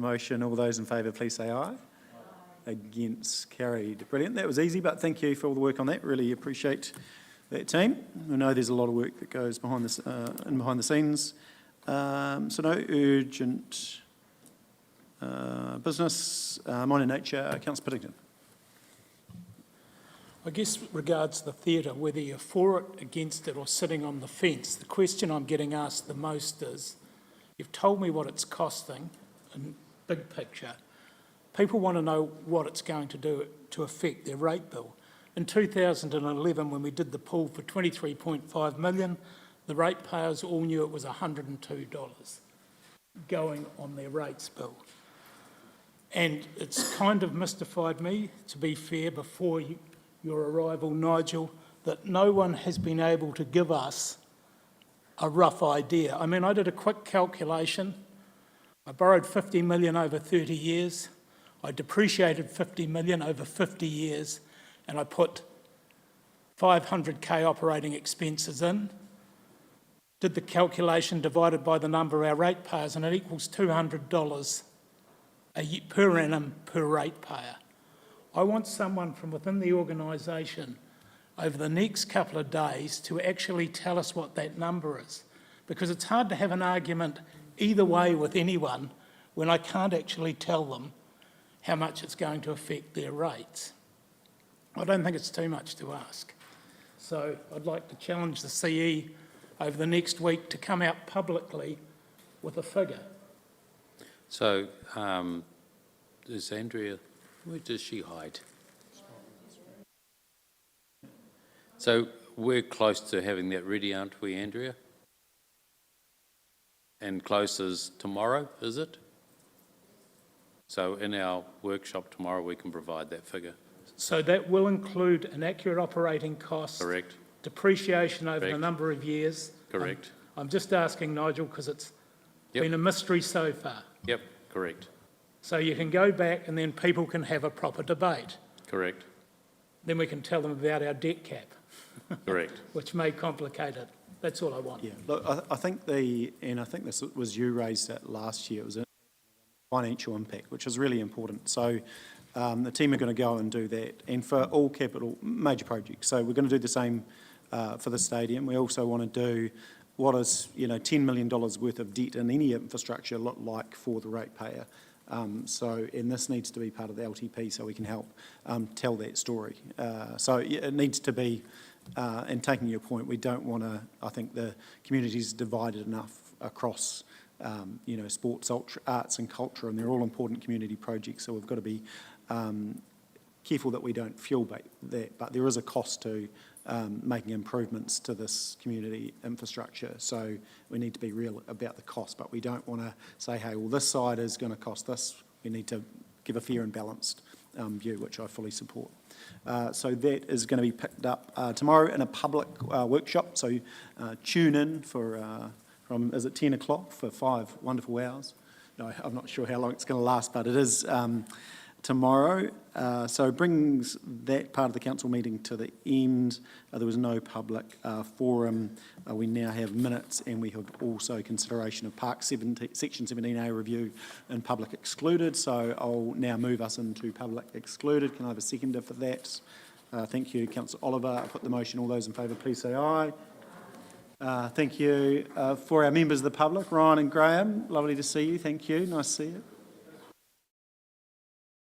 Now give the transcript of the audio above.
the motion. All those in favour, please say aye. Against, carried. Brilliant. That was easy, but thank you for all the work on that. Really appreciate that team. I know there's a lot of work that goes behind this behind the scenes. So no urgent business. Minor nature. Councillor Piddington. I guess regards the theatre, whether you're for it, against it or sitting on the fence, the question I'm getting asked the most is, you've told me what it's costing in big picture. People want to know what it's going to do to affect their rate bill. In 2011, when we did the pool for $23.5 million, the ratepayers all knew it was $102 going on their rates bill. And it's kind of mystified me, to be fair, before your arrival, Nigel, that no one has been able to give us a rough idea. I mean, I did a quick calculation. I borrowed $50 million over 30 years. I depreciated $50 million over 50 years, and I put 500K operating expenses in. Did the calculation divided by the number of our ratepayers, and it equals $200 per annum per ratepayer. I want someone from within the organisation over the next couple of days to actually tell us what that number is, because it's hard to have an argument either way with anyone when I can't actually tell them how much it's going to affect their rates. I don't think it's too much to ask. So I'd like to challenge the CE over the next week to come out publicly with a figure. So, is Andrea, where does she hide? So we're close to having that ready, aren't we, Andrea? And close as tomorrow, is it? So in our workshop tomorrow, we can provide that figure. So that will include an accurate operating cost. Correct. Depreciation over a number of years. Correct. I'm just asking, Nigel, because it's been a mystery so far. Yep, correct. So you can go back and then people can have a proper debate. Correct. Then we can tell them about our debt cap. Correct. Which may complicate it. That's all I want. Yeah, look, I think I think this was you raised that last year. It was a financial impact, which is really important. So the team are going to go and do that, and for all capital major projects. So we're going to do the same for the stadium. We also want to do what is $10 million worth of debt in any infrastructure look like for the ratepayer. And this needs to be part of the LTP so we can help tell that story. So it needs to be, and taking your point, we don't want to, I think the community's divided enough across, sports, arts and culture, and they're all important community projects, so we've got to be careful that we don't fuel that, but there is a cost to making improvements to this community infrastructure. So we need to be real about the cost, but we don't want to say, hey, well, this side is going to cost this. We need to give a fair and balanced view, which I fully support. So that is going to be picked up tomorrow in a public workshop. So tune in for, from, is it 10 o'clock for 5 wonderful hours? No, I'm not sure how long it's going to last, but it is tomorrow. So brings that part of the council meeting to the end. There was no public forum. We now have minutes, and we have also consideration of Park Section 17A review and public excluded. So I'll now move us into public excluded. Can I have a seconder for that? Thank you, Councillor Oliver. I'll put the motion. All those in favour, please say aye. Thank you. For our members of the public, Ryan and Graham, lovely to see you. Thank you. Nice to see you.